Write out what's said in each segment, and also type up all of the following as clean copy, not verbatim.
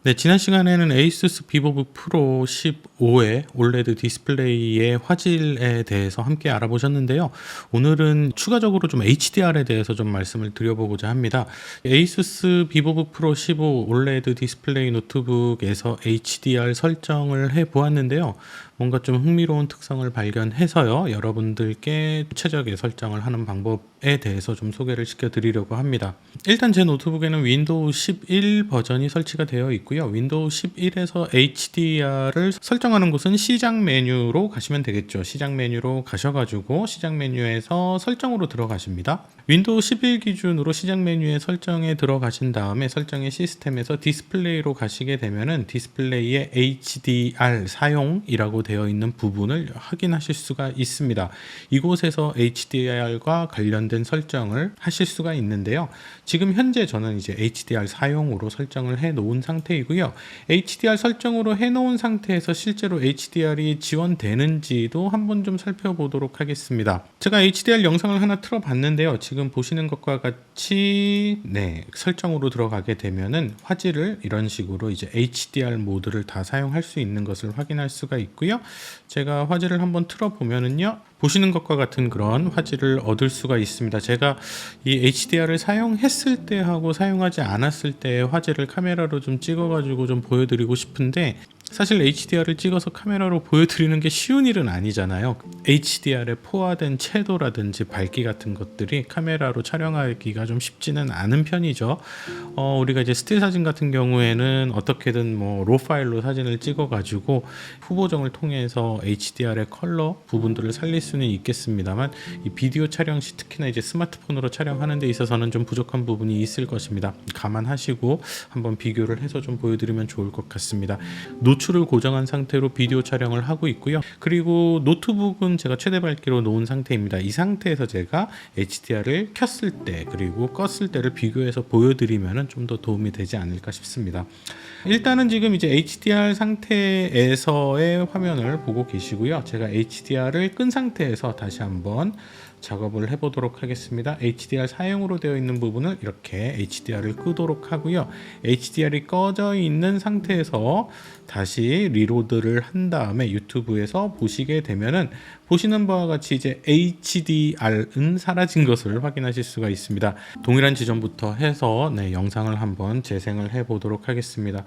네, 지난 시간에는 ASUS 비보북 프로 15의 올레드 디스플레이의 화질에 대해서 함께 알아보셨는데요. 오늘은 추가적으로 좀 HDR에 대해서 좀 말씀을 드려보고자 합니다. ASUS 비보북 프로 15 올레드 디스플레이 노트북에서 HDR 설정을 해보았는데요. 뭔가 좀 흥미로운 특성을 발견해서요. 여러분들께 최적의 설정을 하는 방법에 대해서 좀 소개를 시켜드리려고 합니다. 일단 제 노트북에는 윈도우 11 버전이 설치가 되어 있고요. 윈도우 11에서 HDR을 설정하는 곳은 시작 메뉴로 가시면 되겠죠. 시작 메뉴로 가셔가지고 시작 메뉴에서 설정으로 들어가십니다. 윈도우 11 기준으로 시작 메뉴에 설정에 들어가신 다음에 설정의 시스템에서 디스플레이로 가시게 되면은 디스플레이에 HDR 사용이라고 되어 있는 부분을 확인하실 수가 있습니다. 이곳에서 HDR과 관련된 설정을 하실 수가 있는데요. 지금 현재 저는 이제 HDR 사용으로 설정을 해 놓은 상태이고요. HDR 설정으로 해 놓은 상태에서 실제로 HDR이 지원되는지도 한번 좀 살펴보도록 하겠습니다. 제가 HDR 영상을 하나 틀어 봤는데요. 지금 보시는 것과 같이 설정으로 들어가게 되면은 화질을 이런 식으로 이제 HDR 모드를 다 사용할 수 있는 것을 확인할 수가 있고요. 제가 화질을 한번 틀어 보면은요. 보시는 것과 같은 그런 화질을 얻을 수가 있습니다. 제가 이 HDR을 사용했을 때 하고 사용하지 않았을 때의 화질을 카메라로 좀 찍어가지고 좀 보여드리고 싶은데 사실 HDR을 찍어서 카메라로 보여드리는 게 쉬운 일은 아니잖아요. HDR에 포화된 채도라든지 밝기 같은 것들이 카메라로 촬영하기가 좀 쉽지는 않은 편이죠. 우리가 이제 스틸 사진 같은 경우에는 어떻게든 로 파일로 사진을 찍어가지고 후보정을 통해서 HDR의 컬러 부분들을 살릴 수는 있겠습니다만 이 비디오 촬영 시 특히나 이제 스마트폰으로 촬영하는 데 있어서는 좀 부족한 부분이 있을 것입니다. 감안하시고 한번 비교를 해서 좀 보여드리면 좋을 것 같습니다. 노출을 고정한 상태로 비디오 촬영을 하고 있고요. 그리고 노트북은 제가 최대 밝기로 놓은 상태입니다. 이 상태에서 제가 HDR을 켰을 때 그리고 껐을 때를 비교해서 보여드리면 좀 더 도움이 되지 않을까 싶습니다. 일단은 지금 이제 HDR 상태에서의 화면을 보고 계시고요. 제가 HDR을 끈 상태에서 다시 한번 작업을 해보도록 하겠습니다. HDR 사용으로 되어 있는 부분을 이렇게 HDR을 끄도록 하고요. HDR이 꺼져 있는 상태에서 다시 리로드를 한 다음에 유튜브에서 보시게 되면은 보시는 바와 같이 이제 HDR은 사라진 것을 확인하실 수가 있습니다. 동일한 지점부터 해서 영상을 한번 재생을 해 보도록 하겠습니다.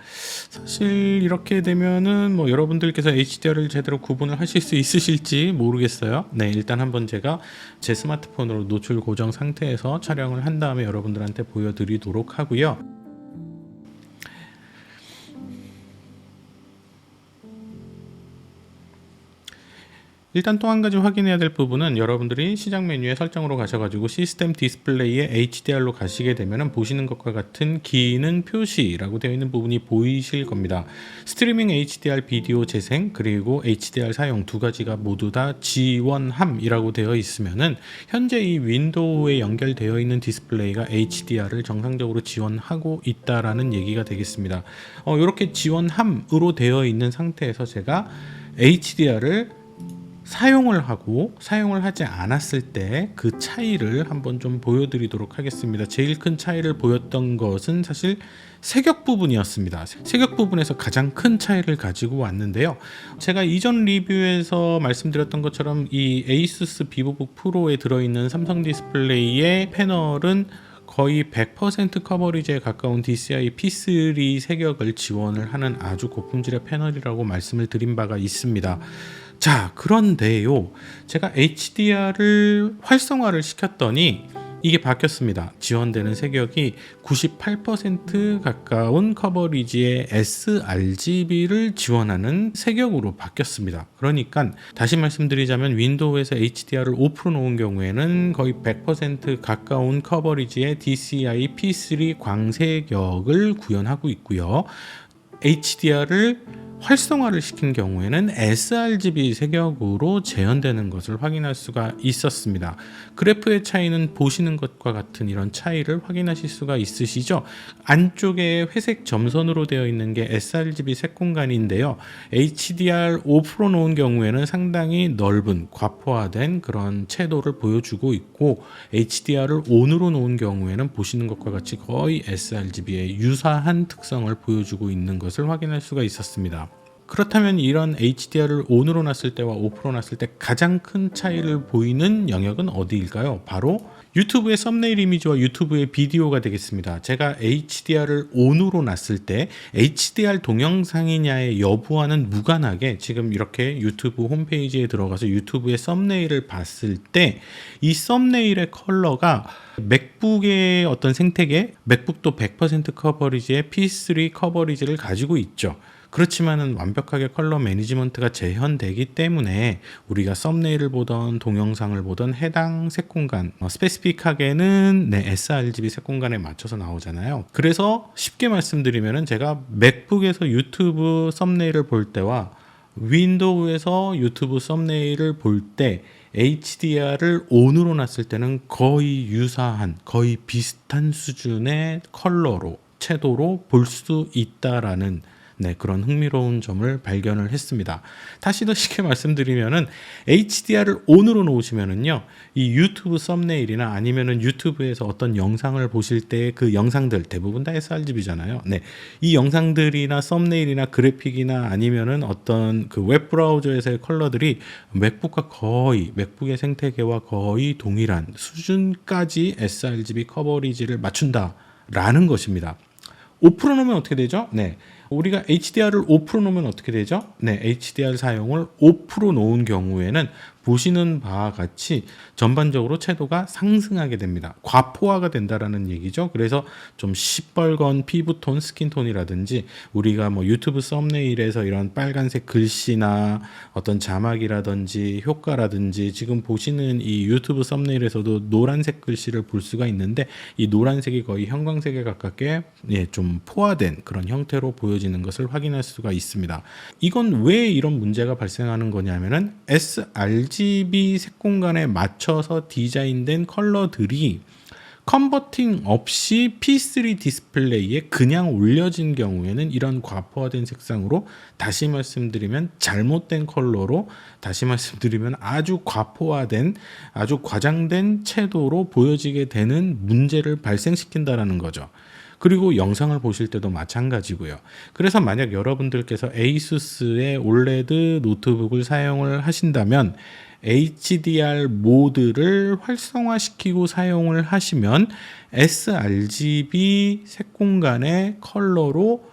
사실 이렇게 되면은 여러분들께서 HDR을 제대로 구분을 하실 수 있으실지 모르겠어요. 일단 한번 제가 제 스마트폰으로 노출 고정 상태에서 촬영을 한 다음에 여러분들한테 보여드리도록 하고요. 일단 또 한 가지 확인해야 될 부분은 여러분들이 시작 메뉴에 설정으로 가셔가지고 시스템 디스플레이에 HDR로 가시게 되면 보시는 것과 같은 기능 표시라고 되어 있는 부분이 보이실 겁니다. 스트리밍 HDR 비디오 재생 그리고 HDR 사용 두 가지가 모두 다 지원함이라고 되어 있으면은 현재 이 윈도우에 연결되어 있는 디스플레이가 HDR을 정상적으로 지원하고 있다라는 얘기가 되겠습니다. 이렇게 지원함으로 되어 있는 상태에서 제가 HDR을 사용을 하고 사용을 하지 않았을 때 그 차이를 한번 좀 보여드리도록 하겠습니다. 제일 큰 차이를 보였던 것은 사실 색역 부분이었습니다. 색역 부분에서 가장 큰 차이를 가지고 왔는데요. 제가 이전 리뷰에서 말씀드렸던 것처럼 이 ASUS 비보북 프로에 들어있는 삼성 디스플레이의 패널은 거의 100% 커버리지에 가까운 DCI P3 색역을 지원을 하는 아주 고품질의 패널이라고 말씀을 드린 바가 있습니다. 자, 그런데요, 제가 HDR을 활성화를 시켰더니 이게 바뀌었습니다. 지원되는 색역이 98% 가까운 커버리지의 sRGB를 지원하는 색역으로 바뀌었습니다. 그러니까 다시 말씀드리자면 윈도우에서 HDR을 오프로 놓은 경우에는 거의 100% 가까운 커버리지의 DCI P3 광색역을 구현하고 있고요. HDR을 활성화를 시킨 경우에는 sRGB 색역으로 재현되는 것을 확인할 수가 있었습니다. 그래프의 차이는 보시는 것과 같은 이런 차이를 확인하실 수가 있으시죠? 안쪽에 회색 점선으로 되어 있는 게 sRGB 색 공간인데요. HDR 5% 놓은 경우에는 상당히 넓은 과포화된 그런 채도를 보여주고 있고, HDR을 ON으로 놓은 경우에는 보시는 것과 같이 거의 sRGB의 유사한 특성을 보여주고 있는 것을 확인할 수가 있었습니다. 그렇다면 이런 HDR을 ON으로 놨을 때와 오프로 놨을 때 가장 큰 차이를 보이는 영역은 어디일까요? 바로 유튜브의 썸네일 이미지와 유튜브의 비디오가 되겠습니다. 제가 HDR을 ON으로 놨을 때 HDR 동영상이냐의 여부와는 무관하게 지금 이렇게 유튜브 홈페이지에 들어가서 유튜브의 썸네일을 봤을 때 이 썸네일의 컬러가 맥북의 어떤 생태계, 맥북도 100% 커버리지의 P3 커버리지를 가지고 있죠. 그렇지만은 완벽하게 컬러 매니지먼트가 재현되기 때문에 우리가 썸네일을 보던 동영상을 보던 해당 색 공간, 스페시픽하게는 sRGB 색 공간에 맞춰서 나오잖아요. 그래서 쉽게 말씀드리면은 제가 맥북에서 유튜브 썸네일을 볼 때와 윈도우에서 유튜브 썸네일을 볼 때 HDR을 ON으로 놨을 때는 거의 유사한, 거의 비슷한 수준의 컬러로, 채도로 볼 수 있다라는 그런 흥미로운 점을 발견을 했습니다. 다시 더 쉽게 말씀드리면은 HDR을 ON으로 놓으시면은요, 이 유튜브 썸네일이나 아니면은 유튜브에서 어떤 영상을 보실 때 그 영상들 대부분 다 sRGB잖아요. 이 영상들이나 썸네일이나 그래픽이나 아니면은 어떤 그 웹 브라우저에서의 컬러들이 맥북과 거의 맥북의 생태계와 거의 동일한 수준까지 sRGB 커버리지를 맞춘다라는 것입니다. 5% 놓으면 어떻게 되죠? 우리가 HDR을 5% 놓으면 어떻게 되죠? HDR 사용을 5% 놓은 경우에는 보시는 바와 같이 전반적으로 채도가 상승하게 됩니다. 과포화가 된다라는 얘기죠. 그래서 좀 시뻘건 피부톤, 스킨톤이라든지 우리가 뭐 유튜브 썸네일에서 이런 빨간색 글씨나 어떤 자막이라든지 효과라든지 지금 보시는 이 유튜브 썸네일에서도 노란색 글씨를 볼 수가 있는데 이 노란색이 거의 형광색에 가깝게 좀 포화된 그런 형태로 보여지는 것을 확인할 수가 있습니다. 이건 왜 이런 문제가 발생하는 거냐면은 sRGB 색 공간에 맞춰서 디자인된 컬러들이 컨버팅 없이 P3 디스플레이에 그냥 올려진 경우에는 이런 과포화된 색상으로, 다시 말씀드리면 잘못된 컬러로, 다시 말씀드리면 아주 과포화된, 아주 과장된 채도로 보여지게 되는 문제를 발생시킨다라는 거죠. 그리고 영상을 보실 때도 마찬가지고요. 그래서 만약 여러분들께서 ASUS의 OLED 노트북을 사용을 하신다면 HDR 모드를 활성화시키고 사용을 하시면 sRGB 색 공간의 컬러로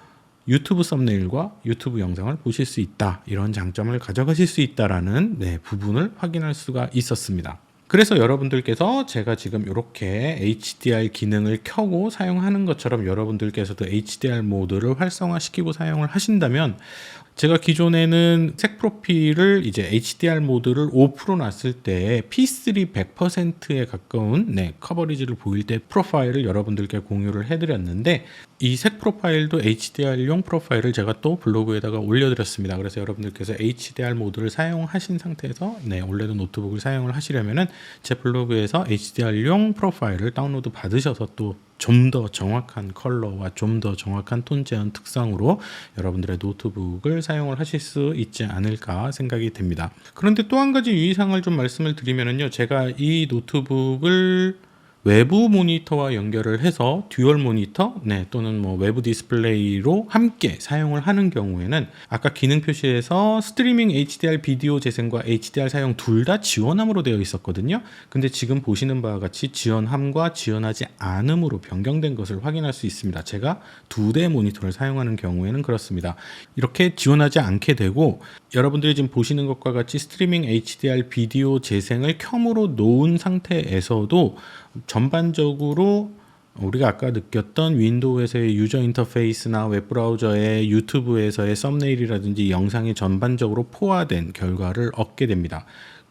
유튜브 썸네일과 유튜브 영상을 보실 수 있다. 이런 장점을 가져가실 수 있다라는 부분을 확인할 수가 있었습니다. 그래서 여러분들께서 제가 지금 이렇게 HDR 기능을 켜고 사용하는 것처럼 여러분들께서도 HDR 모드를 활성화시키고 사용을 하신다면, 제가 기존에는 색 프로필을 이제 HDR 모드를 5% 놨을 때 P3 100%에 가까운 커버리지를 보일 때 프로파일을 여러분들께 공유를 해드렸는데, 이 색 프로파일도 HDR용 프로파일을 제가 또 블로그에다가 올려드렸습니다. 그래서 여러분들께서 HDR 모드를 사용하신 상태에서 OLED 노트북을 사용을 하시려면은 제 블로그에서 HDR용 프로파일을 다운로드 받으셔서 또 좀 더 정확한 컬러와 좀 더 정확한 톤 제한 특성으로 여러분들의 노트북을 사용을 하실 수 있지 않을까 생각이 됩니다. 그런데 또 한 가지 유의사항을 좀 말씀을 드리면요, 제가 이 노트북을 외부 모니터와 연결을 해서 듀얼 모니터 또는 뭐 외부 디스플레이로 함께 사용을 하는 경우에는 아까 기능 표시에서 스트리밍 HDR 비디오 재생과 HDR 사용 둘 다 지원함으로 되어 있었거든요. 근데 지금 보시는 바와 같이 지원함과 지원하지 않음으로 변경된 것을 확인할 수 있습니다. 제가 2대 모니터를 사용하는 경우에는 그렇습니다. 이렇게 지원하지 않게 되고, 여러분들이 지금 보시는 것과 같이 스트리밍 HDR 비디오 재생을 켬으로 놓은 상태에서도 전반적으로 우리가 아까 느꼈던 윈도우에서의 유저 인터페이스나 웹브라우저의 유튜브에서의 썸네일이라든지 영상이 전반적으로 포화된 결과를 얻게 됩니다.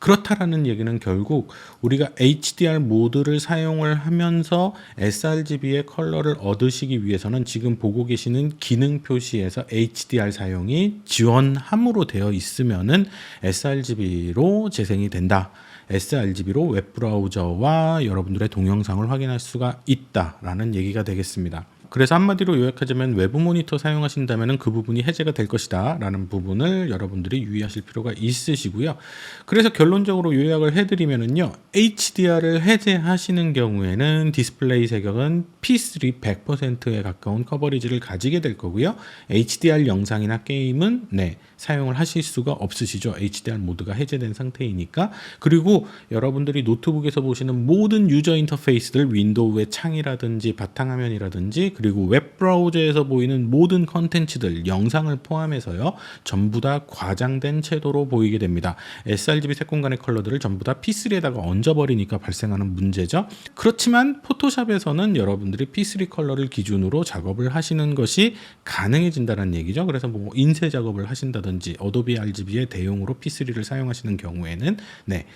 그렇다라는 얘기는 결국 우리가 HDR 모드를 사용을 하면서 sRGB의 컬러를 얻으시기 위해서는 지금 보고 계시는 기능 표시에서 HDR 사용이 지원함으로 되어 있으면은 sRGB로 재생이 된다. sRGB로 웹브라우저와 여러분들의 동영상을 확인할 수가 있다라는 얘기가 되겠습니다. 그래서 한마디로 요약하자면 외부 모니터 사용하신다면 그 부분이 해제가 될 것이다 라는 부분을 여러분들이 유의하실 필요가 있으시고요. 그래서 결론적으로 요약을 해드리면요, HDR을 해제하시는 경우에는 디스플레이 색역은 P3 100%에 가까운 커버리지를 가지게 될 거고요. HDR 영상이나 게임은 사용을 하실 수가 없으시죠. HDR 모드가 해제된 상태이니까. 그리고 여러분들이 노트북에서 보시는 모든 유저 인터페이스들, 윈도우의 창이라든지 바탕화면이라든지 그리고 웹브라우저에서 보이는 모든 컨텐츠들, 영상을 포함해서요, 전부 다 과장된 채도로 보이게 됩니다. sRGB 색공간의 컬러들을 전부 다 P3에다가 얹어버리니까 발생하는 문제죠. 그렇지만 포토샵에서는 여러분들이 P3 컬러를 기준으로 작업을 하시는 것이 가능해진다는 얘기죠. 그래서 뭐 인쇄 작업을 하신다든지 어도비 RGB의 대용으로 P3를 사용하시는 경우에는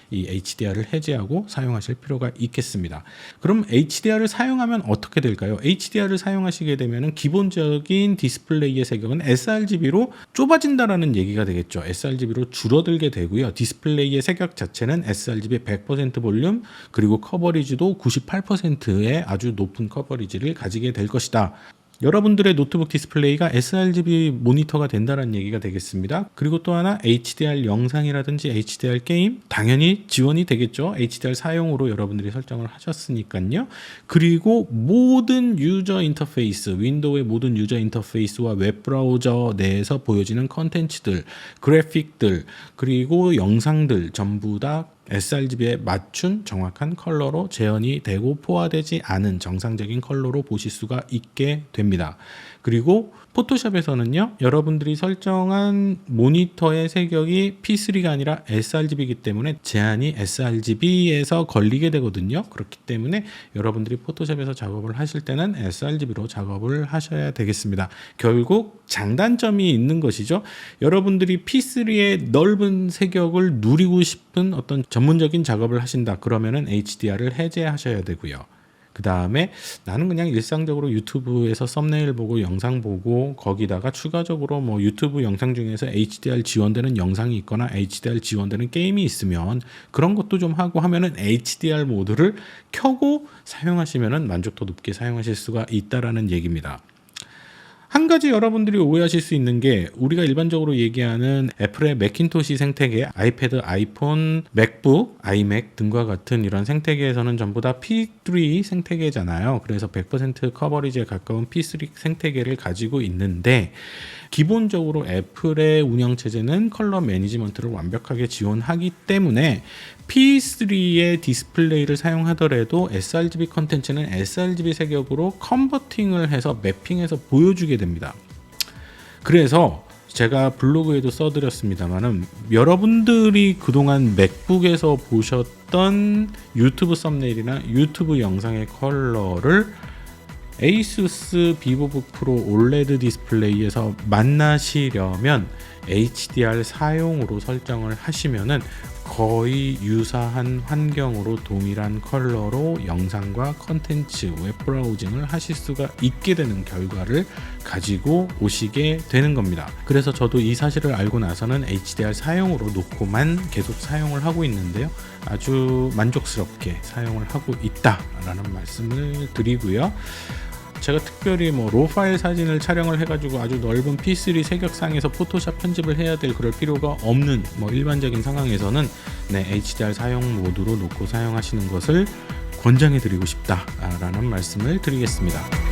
이 HDR을 해제하고 사용하실 필요가 있겠습니다. 그럼 HDR을 사용하면 어떻게 될까요? HDR을 사용하시게 되면 기본적인 디스플레이의 색역은 sRGB로 좁아진다라는 얘기가 되겠죠. sRGB로 줄어들게 되고요. 디스플레이의 색역 자체는 sRGB 100% 볼륨 그리고 커버리지도 98%의 아주 높은 커버리지를 가지게 될 것이다. 여러분들의 노트북 디스플레이가 sRGB 모니터가 된다는 얘기가 되겠습니다. 그리고 또 하나 HDR 영상이라든지 HDR 게임 당연히 지원이 되겠죠. HDR 사용으로 여러분들이 설정을 하셨으니까요. 그리고 모든 유저 인터페이스, 윈도우의 모든 유저 인터페이스와 웹브라우저 내에서 보여지는 컨텐츠들, 그래픽들, 그리고 영상들 전부 다 sRGB에 맞춘 정확한 컬러로 재현이 되고 포화되지 않은 정상적인 컬러로 보실 수가 있게 됩니다. 그리고 포토샵에서는요, 여러분들이 설정한 모니터의 색역이 P3가 아니라 sRGB이기 때문에 제한이 sRGB에서 걸리게 되거든요. 그렇기 때문에 여러분들이 포토샵에서 작업을 하실 때는 sRGB로 작업을 하셔야 되겠습니다. 결국 장단점이 있는 것이죠. 여러분들이 P3의 넓은 색역을 누리고 싶은 어떤 전문적인 작업을 하신다. 그러면은 HDR을 해제하셔야 되고요. 그 다음에 나는 그냥 일상적으로 유튜브에서 썸네일 보고 영상 보고 거기다가 추가적으로 뭐 유튜브 영상 중에서 HDR 지원되는 영상이 있거나 HDR 지원되는 게임이 있으면 그런 것도 좀 하고 하면은 HDR 모드를 켜고 사용하시면은 만족도 높게 사용하실 수가 있다라는 얘기입니다. 한 가지 여러분들이 오해하실 수 있는 게 우리가 일반적으로 얘기하는 애플의 매킨토시 생태계, 아이패드, 아이폰, 맥북, 아이맥 등과 같은 이런 생태계에서는 전부 다 P3 생태계잖아요. 그래서 100% 커버리지에 가까운 P3 생태계를 가지고 있는데 기본적으로 애플의 운영체제는 컬러 매니지먼트를 완벽하게 지원하기 때문에 P3의 디스플레이를 사용하더라도 sRGB 컨텐츠는 sRGB 색역으로 컨버팅을 해서 매핑해서 보여주게 됩니다. 그래서 제가 블로그에도 써드렸습니다만은 여러분들이 그동안 맥북에서 보셨던 유튜브 썸네일이나 유튜브 영상의 컬러를 ASUS 비보북 프로 올레드 디스플레이에서 만나시려면 HDR 사용으로 설정을 하시면은 거의 유사한 환경으로 동일한 컬러로 영상과 컨텐츠, 웹브라우징을 하실 수가 있게 되는 결과를 가지고 오시게 되는 겁니다. 그래서 저도 이 사실을 알고 나서는 HDR 사용으로 놓고만 계속 사용을 하고 있는데요. 아주 만족스럽게 사용을 하고 있다라는 말씀을 드리고요. 제가 특별히 로 파일 사진을 촬영을 해가지고 아주 넓은 P3 색역상에서 포토샵 편집을 해야 될 그럴 필요가 없는 일반적인 상황에서는 HDR 사용 모드로 놓고 사용하시는 것을 권장해 드리고 싶다라는 말씀을 드리겠습니다.